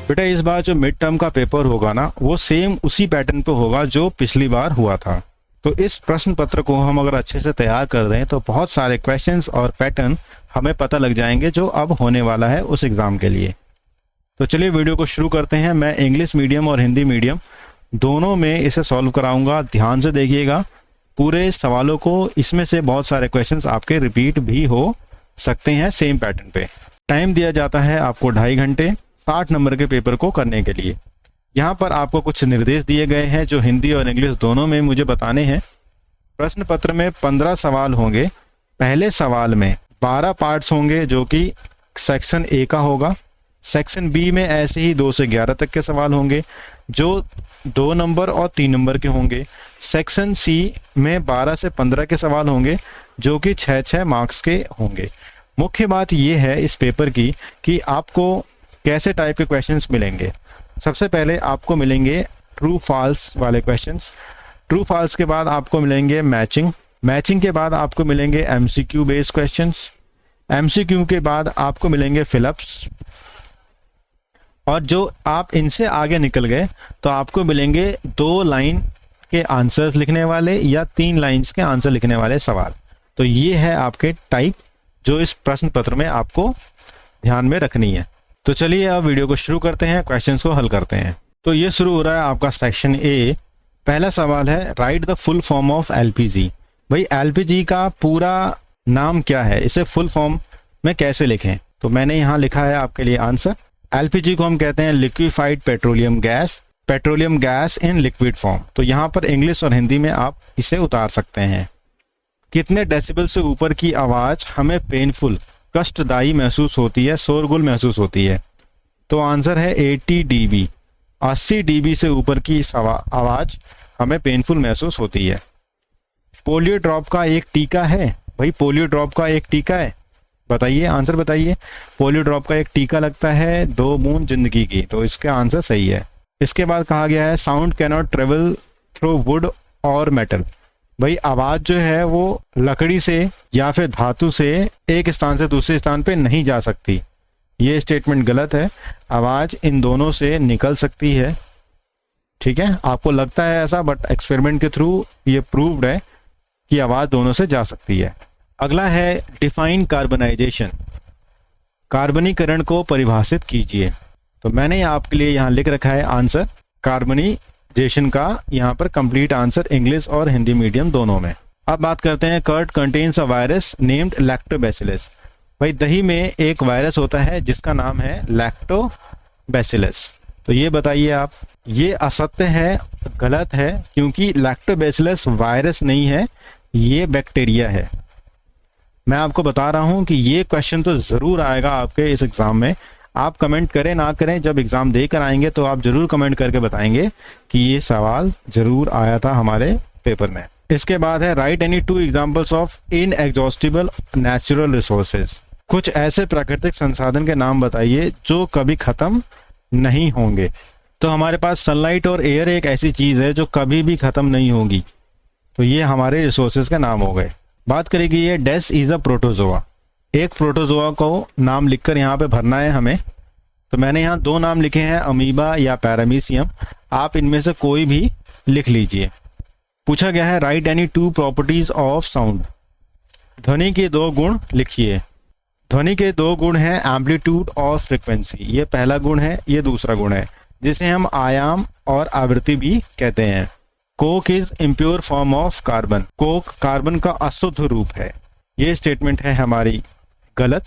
बेटा इस बार जो मिड टर्म का पेपर होगा ना, वो सेम उसी पैटर्न पे होगा जो पिछली बार हुआ था। तो इस प्रश्न पत्र को हम अगर अच्छे से तैयार कर दें तो बहुत सारे क्वेश्चंस और पैटर्न हमें पता लग जाएंगे जो अब होने वाला है उस एग्ज़ाम के लिए। तो चलिए वीडियो को शुरू करते हैं। मैं इंग्लिश मीडियम और हिंदी मीडियम दोनों में इसे सॉल्व कराऊंगा। ध्यान से देखिएगा पूरे सवालों को, इसमें से बहुत सारे क्वेश्चंस आपके रिपीट भी हो सकते हैं सेम पैटर्न पे। टाइम दिया जाता है आपको 2.5 घंटे 60 नंबर के पेपर को करने के लिए। यहाँ पर आपको कुछ निर्देश दिए गए हैं जो हिंदी और इंग्लिश दोनों में मुझे बताने हैं। प्रश्न पत्र में 15 सवाल होंगे। पहले सवाल में 12 पार्ट्स होंगे जो कि सेक्शन ए का होगा। सेक्शन बी में ऐसे ही 2 से 11 तक के सवाल होंगे जो 2 नंबर और 3 नंबर के होंगे। सेक्शन सी में 12 से 15 के सवाल होंगे जो कि 6-6 मार्क्स के होंगे। मुख्य बात यह है इस पेपर की कि आपको कैसे टाइप के क्वेश्चंस मिलेंगे। सबसे पहले आपको मिलेंगे ट्रू फॉल्स वाले क्वेश्चंस। ट्रू फॉल्स के बाद आपको मिलेंगे मैचिंग के बाद आपको मिलेंगे एमसीक्यू बेस्ड क्वेश्चंस। एमसीक्यू के बाद आपको मिलेंगे फिलअप्स, और जो आप इनसे आगे निकल गए तो आपको मिलेंगे 2 लाइन के आंसर्स लिखने वाले या 3 लाइंस के आंसर लिखने वाले सवाल। तो ये है आपके टाइप जो इस प्रश्न पत्र में आपको ध्यान में रखनी है। तो चलिए अब वीडियो को शुरू करते हैं, क्वेश्चंस को हल करते हैं। तो ये शुरू हो रहा है आपका सेक्शन ए। पहला सवाल है write the full form of LPG. भाई एलपीजी का पूरा नाम क्या है, इसे फुल फॉर्म में कैसे लिखें। तो मैंने यहाँ लिखा है आपके लिए आंसर। एलपीजी को हम कहते हैं liquefied petroleum gas in liquid form. तो यहाँ पर इंग्लिश और हिंदी में आप इसे उतार सकते हैं। कितने डेसिबल से ऊपर की आवाज हमें पेनफुल कष्टदायी महसूस होती है, शोरगुल महसूस होती है। तो आंसर है 80 dB। 80 dB से ऊपर की आवाज हमें पेनफुल महसूस होती है। पोलियो ड्रॉप का एक टीका है। भाई पोलियो ड्रॉप का एक टीका है, बताइए आंसर बताइए। पोलियो ड्रॉप का एक टीका लगता है 2 बूंद जिंदगी की। तो इसका आंसर सही है। इसके बाद कहा गया है sound can not travel through would और मेटल। भाई आवाज जो है वो लकड़ी से या फिर धातु से एक स्थान से दूसरे स्थान पे नहीं जा सकती। ये स्टेटमेंट गलत है। आवाज इन दोनों से निकल सकती है। ठीक है, आपको लगता है ऐसा, बट एक्सपेरिमेंट के थ्रू ये प्रूव्ड है कि आवाज दोनों से जा सकती है। अगला है डिफाइन कार्बनाइजेशन। कार्बनीकरण को परिभाषित कीजिए। तो मैंने आपके लिए यहाँ लिख रखा है आंसर कार्बनाइजेशन का, यहाँ पर कंप्लीट आंसर इंग्लिश और हिंदी मीडियम दोनों में। अब बात करते हैं curd contains a virus named lactobacillus. भाई दही में एक वायरस होता है जिसका नाम है लैक्टोबैसिलस। तो ये बताइए आप, ये असत्य है, गलत है, क्योंकि लैक्टोबैसिलस वायरस नहीं है, ये बैक्टीरिया है। मैं आपको बता रहा हूं कि ये क्वेश्चन तो जरूर आएगा आपके इस एग्जाम में। आप कमेंट करें ना करें, जब एग्जाम देकर आएंगे तो आप जरूर कमेंट करके बताएंगे कि ये सवाल जरूर आया था हमारे पेपर में। इसके बाद है right any 2 examples of inexhaustible natural resources. कुछ ऐसे प्राकृतिक संसाधन के नाम बताइए जो कभी खत्म नहीं होंगे। तो हमारे पास सनलाइट और एयर एक ऐसी चीज है जो कभी भी खत्म नहीं होगी। तो ये हमारे रिसोर्सेज के नाम हो गए। बात करेगी ये डेस इज अ प्रोटोजोआ। एक प्रोटोजोआ को नाम लिखकर यहाँ पे भरना है हमें। तो मैंने यहाँ 2 नाम लिखे हैं, अमीबा या पैरामीशियम। आप इनमें से कोई भी लिख लीजिए। पूछा गया है right any 2 properties of sound. ध्वनि के 2 गुण लिखिए। ध्वनि के 2 गुण हैं एम्पलीट्यूड और फ्रीक्वेंसी। ये पहला गुण है, ये दूसरा गुण है, जिसे हम आयाम और आवृत्ति भी कहते हैं। Coke is impure form of carbon. Coke carbon का अशुद्ध रूप है। ये स्टेटमेंट है हमारी गलत,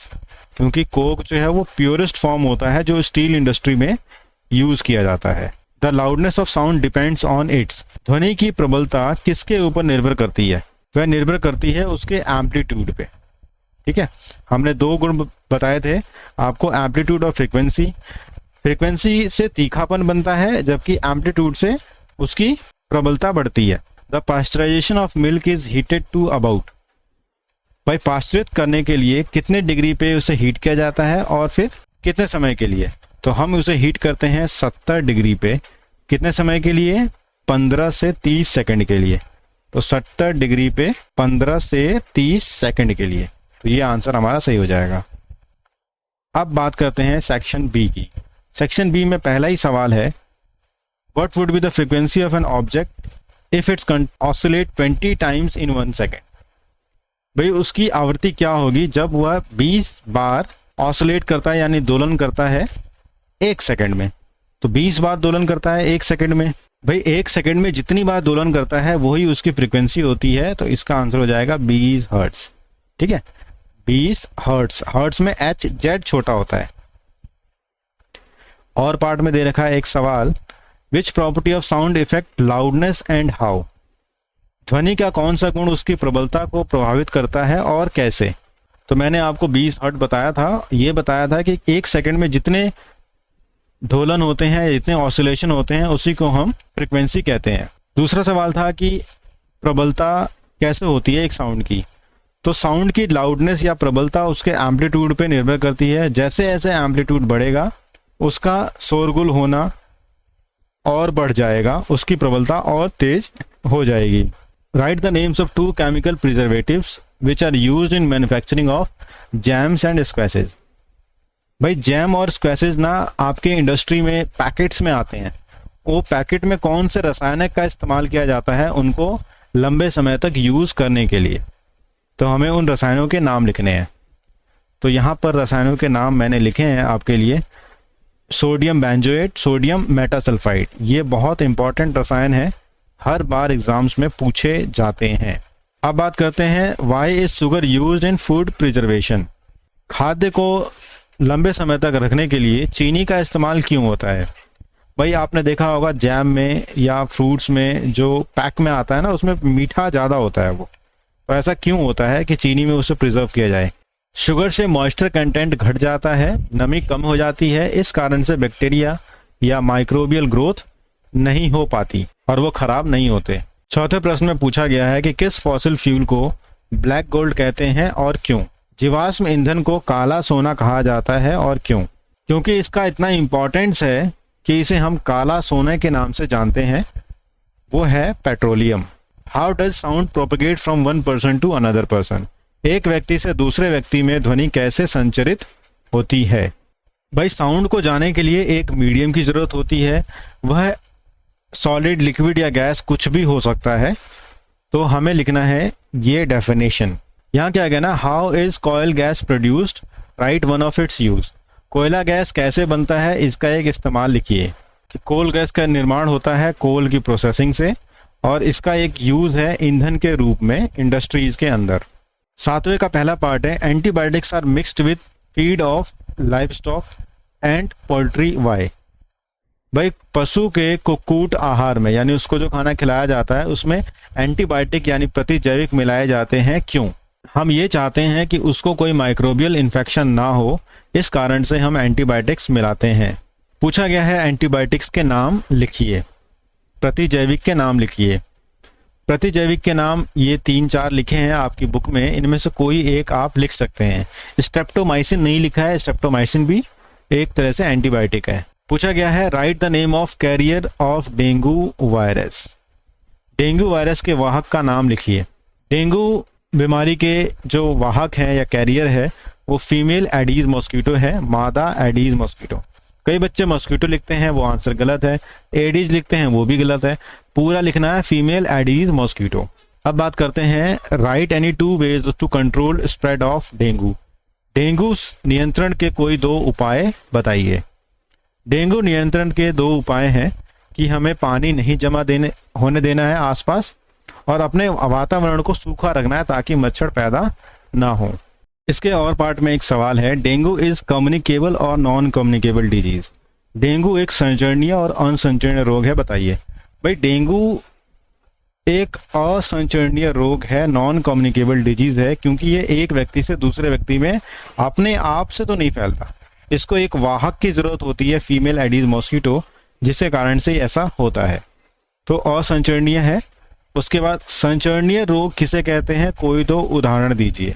क्योंकि कोक जो है वो प्योरेस्ट फॉर्म होता है जो स्टील इंडस्ट्री में यूज किया जाता है। The loudness of sound depends on it's. ध्वनि की प्रबलता किसके ऊपर निर्भर करती है? वह निर्भर करती है उसके एम्पलीट्यूड पे। ठीक है, हमने 2 गुण बताए थे आपको, एम्पलीट्यूड और फ्रीक्वेंसी। फ्रीक्वेंसी से तीखापन बनता है, जबकि एम्पलीट्यूड से उसकी प्रबलता बढ़ती है। The pasteurisation of milk is heated to about. भाई पास्चरित करने के लिए कितने डिग्री पे उसे हीट किया जाता है और फिर कितने समय के लिए? तो हम उसे हीट करते हैं 70 डिग्री पे। कितने समय के लिए? 15 से 30 सेकंड के लिए। तो 70 डिग्री पे 15 से 30 सेकंड के लिए। तो ये आंसर हमारा सही हो जाएगा। अब बात करते हैं सेक्शन बी की। सेक्शन बी में पहला ही सवाल है, what would be the frequency of an object if it's oscillate 20 times in 1 second. भाई उसकी आवृत्ति क्या होगी जब वह 20 बार ऑसिलेट करता है यानी दोलन करता है 1 सेकंड में। तो 20 बार दोलन करता है 1 सेकंड में, भाई 1 सेकंड में जितनी बार दोलन करता है वही उसकी फ्रीक्वेंसी होती है। तो इसका आंसर हो जाएगा 20 हर्ट्स। ठीक है, 20 हर्ट्स। हर्ट्स में एच जेड छोटा होता है। और पार्ट में दे रखा है एक सवाल, which property of sound effect loudness and how. ध्वनि का कौन सा गुण उसकी प्रबलता को प्रभावित करता है और कैसे। तो मैंने आपको 20 हर्ट्ज बताया था, ये बताया था कि 1 सेकंड में जितने दोलन होते हैं, जितने ऑसिलेशन होते हैं, उसी को हम फ्रीक्वेंसी कहते हैं। दूसरा सवाल था कि प्रबलता कैसे होती है एक साउंड की। तो साउंड की लाउडनेस या प्रबलता उसके एम्पलीट्यूड पे निर्भर करती है। जैसे जैसे एम्पलीट्यूड बढ़ेगा उसका शोरगुल होना और बढ़ जाएगा, उसकी प्रबलता और तेज हो जाएगी। Write the names of 2 chemical preservatives which are used in manufacturing of jams and squashes. भाई जैम और स्क्वैशेस ना आपके इंडस्ट्री में पैकेट्स में आते हैं। वो पैकेट में कौन से रसायनिक का इस्तेमाल किया जाता है उनको लंबे समय तक यूज करने के लिए। तो हमें उन रसायनों के नाम लिखने हैं। तो यहाँ पर रसायनों के नाम मैंने लिखे हैं आपके लिए। सोडियम बेंजोएट, सोडियम मेटासल्फाइड, ये बहुत इंपॉर्टेंट रसायन है, हर बार एग्जाम्स में पूछे जाते हैं। अब बात करते हैं, why is sugar used in food preservation. खाद्य को लंबे समय तक रखने के लिए चीनी का इस्तेमाल क्यों होता है। भाई आपने देखा होगा जैम में या फ्रूट्स में जो पैक में आता है ना, उसमें मीठा ज़्यादा होता है वो। तो ऐसा क्यों होता है कि चीनी में उसे प्रिजर्व किया जाए। शुगर से मॉइस्चर कंटेंट घट जाता है, नमी कम हो जाती है, इस कारण से बैक्टीरिया या माइक्रोबियल ग्रोथ नहीं हो पाती और वो खराब नहीं होते। चौथे प्रश्न में पूछा गया है कि किस फॉसिल फ्यूल को ब्लैक गोल्ड कहते हैं और क्यों। जीवाश्म ईंधन को काला सोना कहा जाता है और क्यों। क्योंकि इसका इतना इंपॉर्टेंस है कि इसे हम काला सोने के नाम से जानते हैं, वो है petroleum. How does sound propagate from one person to another person. एक व्यक्ति से दूसरे व्यक्ति में ध्वनि कैसे संचरित होती है। भाई साउंड को जाने के लिए एक मीडियम की जरूरत होती है, वह सॉलिड, लिक्विड या गैस कुछ भी हो सकता है। तो हमें लिखना है ये डेफिनेशन। यहाँ क्या कहना, how is coil gas produced, right one of its use. कोयला गैस कैसे बनता है, इसका एक इस्तेमाल लिखिए। कि कोल गैस का निर्माण होता है कोल की प्रोसेसिंग से और इसका एक यूज है ईंधन के रूप में इंडस्ट्रीज के अंदर। 7वें का पहला पार्ट है, antibiotics are mixed with feed of livestock and poultry. Why. भाई पशु के कुक्कुट आहार में यानी उसको जो खाना खिलाया जाता है उसमें एंटीबायोटिक यानी प्रतिजैविक मिलाए जाते हैं, क्यों। हम ये चाहते हैं कि उसको कोई माइक्रोबियल इन्फेक्शन ना हो, इस कारण से हम एंटीबायोटिक्स मिलाते हैं। पूछा गया है एंटीबायोटिक्स के नाम लिखिए, प्रतिजैविक के नाम लिखिए। प्रतिजैविक के नाम ये 3-4 लिखे हैं आपकी बुक में, इनमें से कोई एक आप लिख सकते हैं। स्ट्रेप्टोमाइसिन नहीं लिखा है, स्ट्रेप्टोमाइसिन भी एक तरह से एंटीबायोटिक है। पूछा गया है write the name of carrier of dengue virus. Dengue virus के वाहक का नाम लिखिए। डेंगू बीमारी के जो वाहक हैं या कैरियर है वो फीमेल एडीज मॉस्किटो है, मादा एडीज मॉस्किटो। कई बच्चे मॉस्किटो लिखते हैं, वो आंसर गलत है। एडीज लिखते हैं, वो भी गलत है। पूरा लिखना है फीमेल एडीज मॉस्किटो। अब बात करते हैं write any 2 ways to control spread of dengue. Dengue नियंत्रण के कोई 2 उपाय बताइए। डेंगू नियंत्रण के 2 उपाय हैं कि हमें पानी नहीं जमा होने देना है आसपास और अपने वातावरण को सूखा रखना है ताकि मच्छर पैदा ना हो। इसके और पार्ट में एक सवाल है, डेंगू इज कम्युनिकेबल और नॉन कम्युनिकेबल डिजीज। डेंगू एक संचरणीय और असंचरणीय रोग है, बताइए। भाई डेंगू एक असंचरणीय रोग है, नॉन कम्युनिकेबल डिजीज है, क्योंकि ये एक व्यक्ति से दूसरे व्यक्ति में अपने आप से तो नहीं फैलता। इसको एक वाहक की जरूरत होती है, फीमेल एडीज मॉस्किटो, जिसके कारण से ऐसा होता है। तो असंचरणीय है। उसके बाद संचरणीय रोग किसे कहते हैं, कोई 2 उदाहरण दीजिए।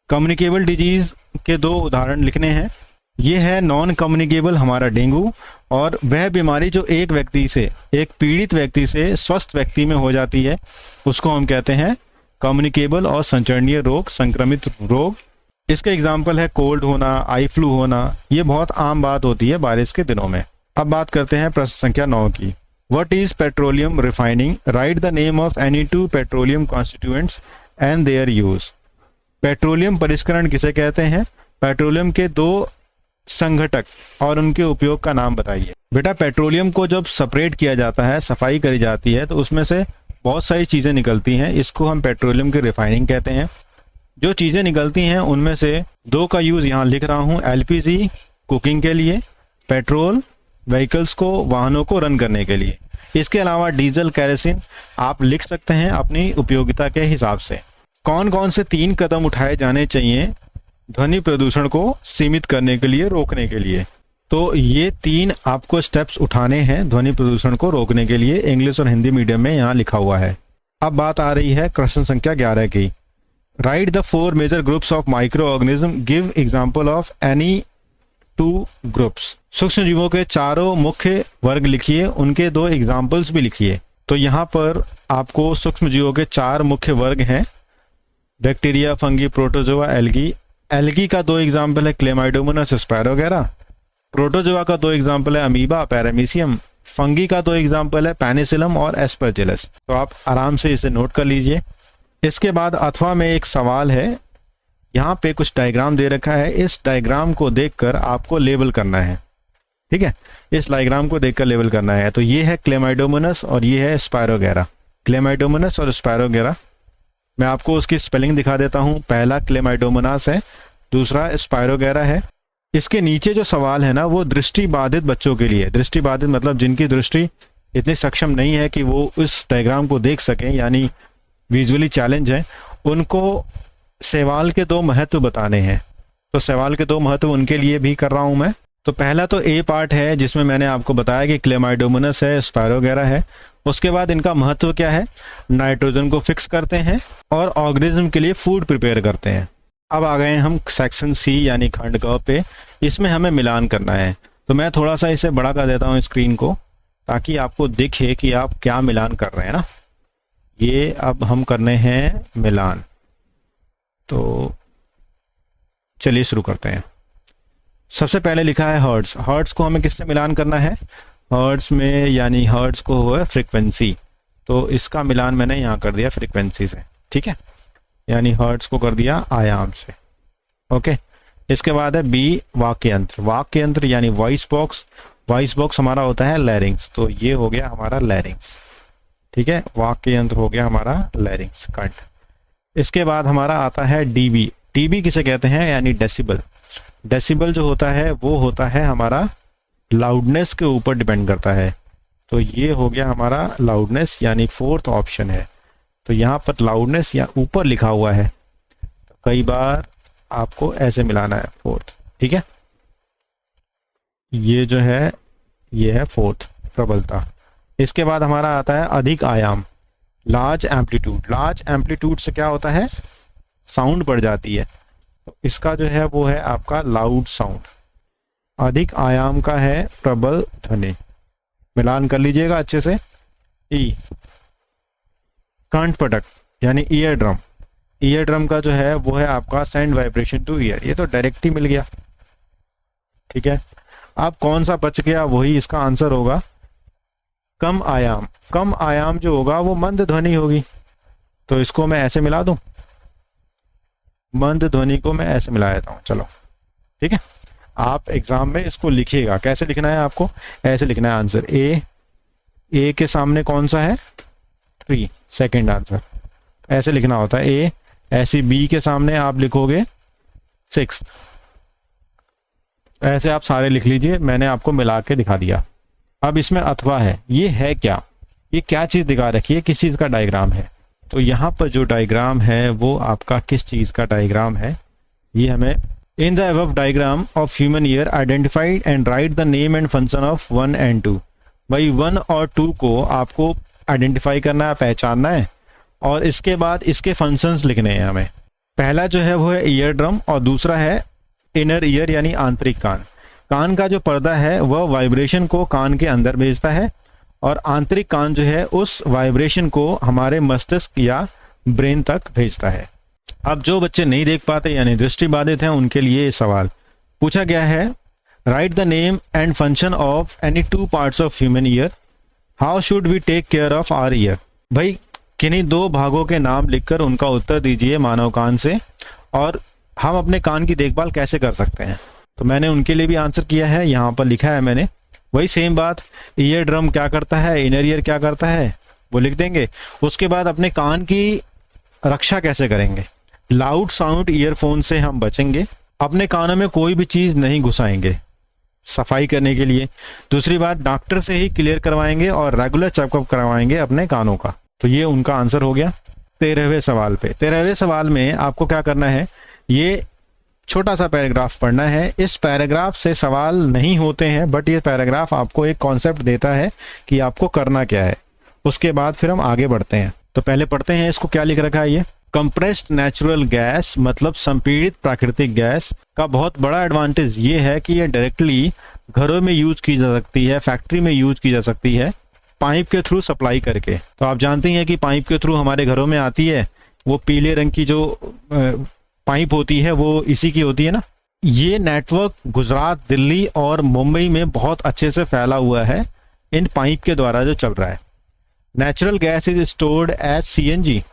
कम्युनिकेबल डिजीज के 2 उदाहरण लिखने हैं। ये है नॉन कम्युनिकेबल हमारा डेंगू, और वह बीमारी जो एक व्यक्ति से, एक पीड़ित व्यक्ति से स्वस्थ व्यक्ति में हो जाती है, उसको हम कहते हैं कम्युनिकेबल और संचरणीय रोग, संक्रमित रोग। इसके एग्जाम्पल है कोल्ड होना, आई फ्लू होना, ये बहुत आम बात होती है बारिश के दिनों में। अब बात करते हैं प्रश्न संख्या 9 की। What is petroleum refining? Write the name of any two petroleum constituents and their use. Petroleum परिष्करण किसे कहते हैं? पेट्रोलियम के 2 संघटक और उनके उपयोग का नाम बताइए। बेटा पेट्रोलियम को जब सेपरेट किया जाता है, सफाई करी जाती है, तो उसमें से बहुत सारी चीज़ें निकलती हैं, इसको हम पेट्रोलियम की रिफाइनिंग कहते हैं। जो चीज़ें निकलती हैं उनमें से 2 का यूज़ यहाँ लिख रहा हूँ, एलपीजी कुकिंग के लिए, पेट्रोल व्हीकल्स को, वाहनों को रन करने के लिए। इसके अलावा डीजल, केरोसिन आप लिख सकते हैं अपनी उपयोगिता के हिसाब से। कौन कौन से 3 कदम उठाए जाने चाहिए ध्वनि प्रदूषण को सीमित करने के लिए, रोकने के लिए? तो ये 3 आपको स्टेप्स उठाने हैं ध्वनि प्रदूषण को रोकने के लिए। इंग्लिश और हिंदी मीडियम में यहाँ लिखा हुआ है। अब बात आ रही है प्रश्न संख्या 11 की। Write the 4 major groups of microorganism, give example of any 2 groups. सूक्ष्म जीवों के 4 मुख्य वर्ग लिखिए, उनके 2 एग्जाम्पल्स भी लिखिए। तो यहाँ पर आपको सूक्ष्म जीवों के 4 मुख्य वर्ग हैं, bacteria, fungi, protozoa, algae. Algae का 2 एग्जाम्पल है क्लेमाइडोमोनास, स्पायरोगेरा। प्रोटोजोआ का 2 एग्जाम्पल है अमीबा, पैरामीशियम। फंगी का 2 एग्जाम्पल है पेनिसिलम और एस्परजिलस। तो आप आराम से इसे नोट कर लीजिए। इसके बाद अथवा में एक सवाल है, यहाँ पे कुछ डायग्राम दे रखा है, इस डायग्राम को देखकर आपको लेबल करना है। ठीक है, इस डायग्राम को देखकर लेबल करना है। तो ये है क्लेमाइडोमोनास और ये है स्पायरोगेरा। क्लेमाइडोमोनास और स्पायरोगेरा, मैं आपको उसकी स्पेलिंग दिखा देता हूँ। पहला क्लेमाइडोमोनास है, दूसरा स्पायरोगेरा है। इसके नीचे जो सवाल है ना, वो दृष्टिबाधित बच्चों के लिए। दृष्टिबाधित मतलब जिनकी दृष्टि इतनी सक्षम नहीं है कि वो इस डायग्राम को देख सकें, यानी विजुअली चैलेंज है, उनको सवाल के 2 महत्व बताने हैं। तो सवाल के 2 महत्व उनके लिए भी कर रहा हूं मैं। तो पहला तो ए पार्ट है, जिसमें मैंने आपको बताया कि क्लेमाइडोमोनास है, स्पायरोगेरा है। उसके बाद इनका महत्व क्या है? नाइट्रोजन को फिक्स करते हैं और ऑर्गेनिज्म के लिए फूड प्रिपेयर करते हैं। अब आ गए हम सेक्शन सी यानी खंड क पे। इसमें हमें मिलान करना है। तो मैं थोड़ा सा इसे बड़ा कर देता हूँ स्क्रीन को, ताकि आपको दिखे कि आप क्या मिलान कर रहे हैं ना। ये अब हम करने हैं मिलान। तो चलिए शुरू करते हैं। सबसे पहले लिखा है हर्ट्ज। हर्ट्ज को हमें किससे मिलान करना है? हर्ट्ज में, यानी हर्ट्ज को हुआ फ्रीक्वेंसी, तो इसका मिलान मैंने यहाँ कर दिया फ्रीक्वेंसी से। ठीक है, यानी हर्ट्ज को कर दिया आयाम से। ओके, इसके बाद है बी वाक्य यंत्र। वाक्य यंत्र यानी वॉइस बॉक्स। वॉइस बॉक्स हमारा होता है लैरिंग्स, तो ये हो गया हमारा लैरिंग्स। ठीक है, वाक्य यंत्र हो गया हमारा लैरिंग्स, कंठ। इसके बाद हमारा आता है डीबी। डीबी किसे कहते हैं? यानी डेसिबल। डेसिबल जो होता है वो होता है हमारा लाउडनेस के ऊपर डिपेंड करता है। तो ये हो गया हमारा लाउडनेस, यानी 4th ऑप्शन है। तो यहाँ पर लाउडनेस या ऊपर लिखा हुआ है, तो कई बार आपको ऐसे मिलाना है 4th। ठीक है, ये जो है ये है 4th प्रबलता। इसके बाद हमारा आता है अधिक आयाम, लार्ज एम्पलीट्यूड। लार्ज एम्पलीट्यूड से क्या होता है? साउंड बढ़ जाती है। तो इसका जो है वो है आपका लाउड साउंड। अधिक आयाम का है प्रबल ध्वनि। मिलान कर लीजिएगा अच्छे से। ई कंठपटक यानी ईयर ड्रम। ईयर ड्रम का जो है वो है आपका सेंड वाइब्रेशन टू ईयर। ये तो डायरेक्ट ही मिल गया। ठीक है, अब कौन सा बच गया? वही इसका आंसर होगा कम आयाम। कम आयाम जो होगा वो मंद ध्वनि होगी। तो इसको मैं ऐसे मिला दूं, मंद ध्वनि को मैं ऐसे मिला देता हूं। चलो ठीक है, आप एग्जाम में इसको लिखिएगा। कैसे लिखना है आपको? ऐसे लिखना है आंसर। ए के सामने कौन सा है? 3, सेकंड आंसर। ऐसे लिखना होता है ए। ऐसे बी के सामने आप लिखोगे 6th। ऐसे आप सारे लिख लीजिए, मैंने आपको मिला के दिखा दिया। अब इसमें अथवा है, ये है क्या? ये क्या चीज दिखा रखी है? किस चीज का डायग्राम है? तो यहाँ पर जो डायग्राम है वो आपका किस चीज का डायग्राम है? ये हमें in the above diagram of human year identified and right the name and function of 1 and 2। भाई 1 और 2 को आपको आइडेंटिफाई करना है, पहचानना है, और इसके बाद इसके फंक्शंस लिखने हैं हमें। पहला जो है वो है ईयर ड्रम और दूसरा है इनर ईयर यानी आंतरिक कान। कान का जो पर्दा है वह वाइब्रेशन को कान के अंदर भेजता है और आंतरिक कान जो है उस वाइब्रेशन को हमारे मस्तिष्क या ब्रेन तक भेजता है। अब जो बच्चे नहीं देख पाते यानी दृष्टि बाधित हैं उनके लिए ये सवाल पूछा गया है, write the name and function of any two parts of human ear, how should we take care of our ear. भाई किन्हीं दो भागों के नाम लिखकर उनका उत्तर दीजिए मानव कान से, और हम अपने कान की देखभाल कैसे कर सकते हैं। तो मैंने उनके लिए भी आंसर किया है, यहाँ पर लिखा है मैंने वही सेम बात, ईयर ड्रम क्या करता है, इनर ईयर क्या करता है वो लिख देंगे। उसके बाद अपने कान की रक्षा कैसे करेंगे, लाउड साउंड ईयरफोन से हम बचेंगे, अपने कानों में कोई भी चीज़ नहीं घुसाएंगे सफाई करने के लिए। दूसरी बात, डॉक्टर से ही क्लियर करवाएंगे और रेगुलर चेकअप करवाएंगे अपने कानों का। तो ये उनका आंसर हो गया 13वें सवाल पे। 13वें सवाल में आपको क्या करना है, ये छोटा सा पैराग्राफ पढ़ना है। इस पैराग्राफ से सवाल नहीं होते हैं, बट ये पैराग्राफ आपको एक कॉन्सेप्ट देता है कि आपको करना क्या है। उसके बाद फिर हम आगे बढ़ते हैं। तो पहले पढ़ते हैं इसको क्या लिख रखा है। ये कंप्रेस्ड नेचुरल गैस मतलब संपीड़ित प्राकृतिक गैस का बहुत बड़ा एडवांटेज ये है कि ये डायरेक्टली घरों में यूज की जा सकती है, फैक्ट्री में यूज की जा सकती है, पाइप के थ्रू सप्लाई करके। तो आप जानते हैं कि पाइप के थ्रू हमारे घरों में आती है, वो पीले रंग की जो पाइप होती है वो इसी की होती है ना। ये नेटवर्क गुजरात, दिल्ली और मुंबई में बहुत अच्छे से फैला हुआ है इन पाइप के द्वारा जो चल रहा है। Natural gas is stored as CNG.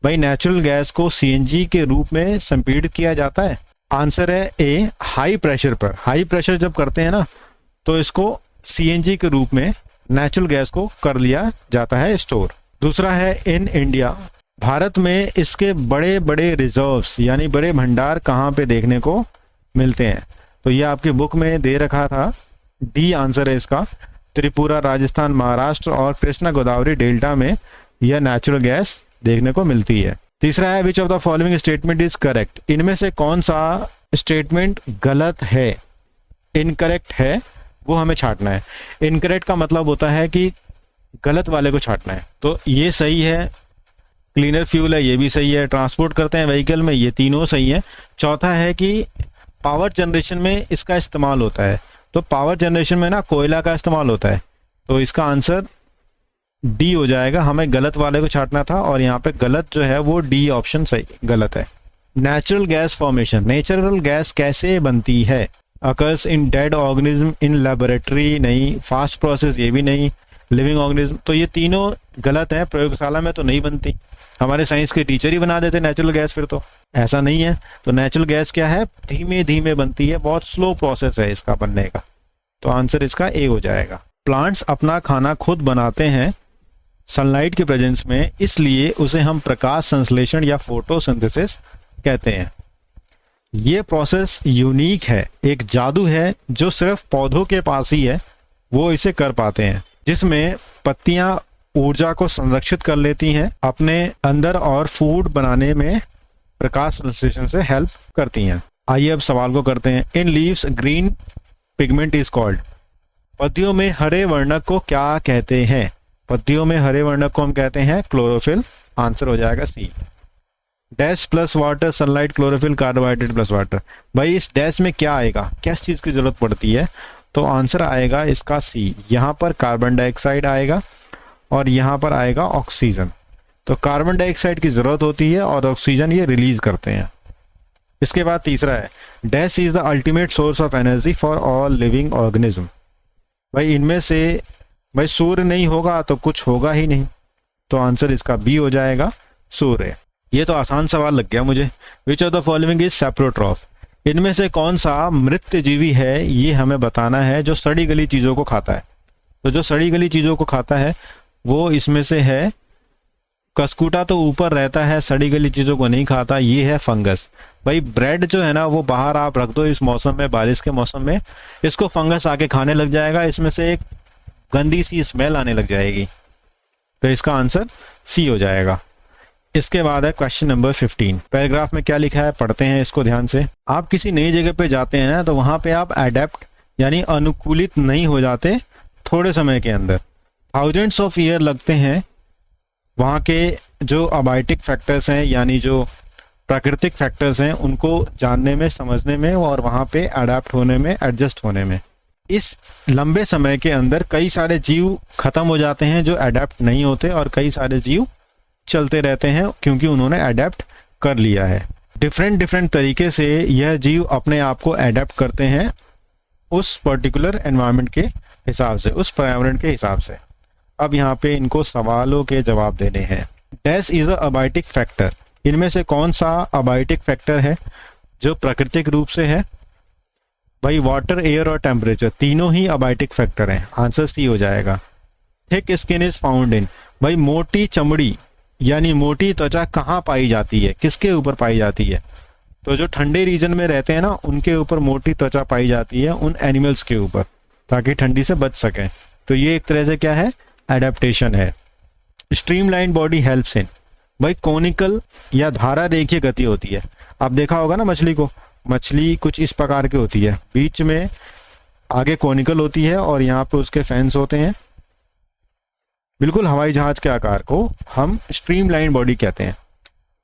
भाई नेचुरल गैस को सीएनजी के रूप में संपीड़ित किया जाता है। आंसर है ए, हाई प्रेशर पर। हाई प्रेशर जब करते हैं ना तो इसको सीएनजी के रूप में नेचुरल गैस को कर लिया जाता है स्टोर। दूसरा है इन इंडिया। भारत में इसके बड़े बड़े रिजर्व्स यानी बड़े भंडार कहाँ पे देखने को मिलते हैं। तो ये आपकी बुक में दे रखा था, डी आंसर है इसका। त्रिपुरा, राजस्थान, महाराष्ट्र और कृष्णा गोदावरी डेल्टा में यह नेचुरल गैस देखने को मिलती है। तीसरा है विच of the following statement is correct. इनमें से कौन सा स्टेटमेंट गलत है, इनकरेक्ट है, वो हमें छांटना है। इनकरेक्ट का मतलब होता है कि गलत वाले को छांटना है। तो ये सही है, क्लीनर फ्यूल है ये भी सही है, ट्रांसपोर्ट करते हैं व्हीकल में ये तीनों सही है। चौथा है कि पावर जनरेशन में इसका इस्तेमाल होता है। तो पावर जनरेशन में ना कोयला का इस्तेमाल होता है। तो इसका आंसर डी हो जाएगा। हमें गलत वाले को छांटना था और यहाँ पे गलत जो है वो डी ऑप्शन सही गलत है। Natural gas formation, natural gas कैसे बनती है। Occurs in dead organism in laboratory, नहीं। फास्ट प्रोसेस ये भी नहीं। लिविंग ऑर्गेनिज्म, तो ये तीनों गलत है। प्रयोगशाला में तो नहीं बनती, हमारे साइंस के टीचर ही बना देते नेचुरल गैस, फिर तो ऐसा नहीं है। तो नेचुरल गैस क्या है, धीमे धीमे बनती है, बहुत स्लो प्रोसेस है इसका बनने का। तो आंसर इसका ए हो जाएगा। प्लांट्स अपना खाना खुद बनाते हैं सनलाइट के प्रेजेंस में, इसलिए उसे हम प्रकाश संश्लेषण या फोटोसिंथेसिस कहते हैं। ये प्रोसेस यूनिक है, एक जादू है जो सिर्फ पौधों के पास ही है, वो इसे कर पाते हैं, जिसमें पत्तियां ऊर्जा को संरक्षित कर लेती हैं अपने अंदर और फूड बनाने में प्रकाश संश्लेषण से हेल्प करती हैं। आइए अब सवाल को करते हैं। In leaves green pigment is called. पत्तियों में हरे वर्णक को क्या कहते हैं। पत्तियों में हरे वर्णक को हम कहते हैं क्लोरोफिल। आंसर हो जाएगा C. Dash plus water, sunlight, chlorophyll, carbohydrate plus water. भाई इस डैश में क्या आएगा, किस चीज की जरूरत पड़ती है, तो आंसर आएगा इसका सी। यहाँ पर कार्बन डाइऑक्साइड आएगा और यहाँ पर आएगा ऑक्सीजन। तो कार्बन डाइऑक्साइड की जरूरत होती है और ऑक्सीजन ये रिलीज करते हैं। इसके बाद तीसरा है dash is the ultimate source of energy for all living organism. भाई इनमें से भाई सूर्य नहीं होगा तो कुछ होगा ही नहीं, तो आंसर इसका बी हो जाएगा सूर्य। ये तो आसान सवाल लग गया मुझे। Which of the following is saprotroph. इनमें से कौन सा मृत जीवी है ये हमें बताना है जो सड़ी गली चीजों को खाता है। तो जो सड़ी गली चीजों को खाता है वो इसमें से है कसकूटा, तो ऊपर रहता है, सड़ी गली चीजों को नहीं खाता, ये है फंगस। भाई ब्रेड जो है ना वो बाहर आप रख दो इस मौसम में, बारिश के मौसम में, इसको फंगस आके खाने लग जाएगा, इसमें से एक गंदी सी स्मेल आने लग जाएगी। तो इसका आंसर सी हो जाएगा। इसके बाद है क्वेश्चन नंबर 15। पैराग्राफ में क्या लिखा है पढ़ते हैं इसको ध्यान से। आप किसी नई जगह पे जाते हैं ना तो वहां पे आप अडेप्ट यानी अनुकूलित नहीं हो जाते थोड़े समय के अंदर, थाउजेंड्स ऑफ ईयर लगते हैं वहाँ के जो अबाइटिक फैक्टर्स हैं यानी जो प्राकृतिक फैक्टर्स हैं उनको जानने में, समझने में और वहाँ पे अडेप्ट होने में, एडजस्ट होने में। इस लंबे समय के अंदर कई सारे जीव खत्म हो जाते हैं जो अडेप्ट नहीं होते और कई सारे जीव चलते रहते हैं क्योंकि उन्होंने अडेप्ट कर लिया है। डिफरेंट डिफरेंट तरीके से यह जीव अपने आप को एडेप्ट करते हैं उस पर्टिकुलर एनवायरनमेंट के हिसाब से, उस पर्यावरण के हिसाब से। अब यहाँ पे इनको सवालों के जवाब देने हैं। Dash is a abiotic factor, इनमें से कौन सा अबायोटिक फैक्टर है जो प्राकृतिक रूप से है? भाई वाटर, एयर और टेम्परेचर तीनों ही अबायोटिक फैक्टर हैं। आंसर सी हो जाएगा। Thick skin is found in, भाई मोटी चमड़ी यानी मोटी त्वचा कहाँ पाई जाती है, किसके ऊपर पाई जाती है? तो जो ठंडे रीजन में रहते हैं ना, उनके ऊपर मोटी त्वचा पाई जाती है, उन एनिमल्स के ऊपर, ताकि ठंडी से बच सकें। तो ये एक तरह से क्या है? एडेप्टेशन है। स्ट्रीमलाइन बॉडी हेल्प्स इन, भाई कोनिकल या धारा रेखीय गति होती है। आप देखा होगा ना मछली को, मछली कुछ इस प्रकार की होती है, बीच में आगे कोनिकल होती है और यहाँ पे उसके फैंस होते हैं, बिल्कुल हवाई जहाज के आकार को हम स्ट्रीमलाइन बॉडी कहते हैं।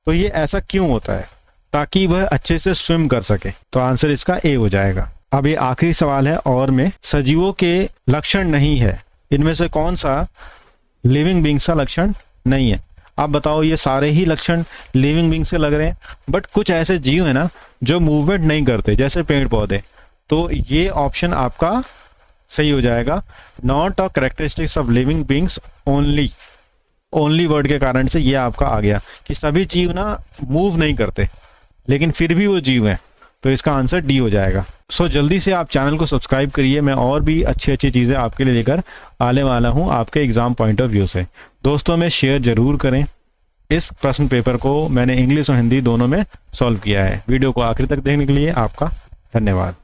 तो ये ऐसा क्यों होता है? ताकि वह अच्छे से स्विम कर सके। तो आंसर इसका ए हो जाएगा। अब ये आखिरी सवाल है, और में सजीवों के लक्षण नहीं है, इनमें से कौन सा लिविंग बींग्स का लक्षण नहीं है? आप बताओ, ये सारे ही लक्षण लिविंग बींग से लग रहे हैं, बट कुछ ऐसे जीव है ना जो मूवमेंट नहीं करते, जैसे पेड़ पौधे। तो ये ऑप्शन आपका सही हो जाएगा। Not a characteristics of living beings only, only word के कारण से ये आपका आ गया कि सभी जीव ना मूव नहीं करते, लेकिन फिर भी वो जीव हैं। तो इसका आंसर डी हो जाएगा। सो जल्दी से आप चैनल को सब्सक्राइब करिए, मैं और भी अच्छी अच्छी चीज़ें आपके लिए लेकर आने वाला हूँ आपके एग्जाम पॉइंट ऑफ व्यू से। दोस्तों में शेयर जरूर करें। इस प्रश्न पेपर को मैंने इंग्लिश और हिंदी दोनों में सॉल्व किया है। वीडियो को आखिर तक देखने के लिए आपका धन्यवाद।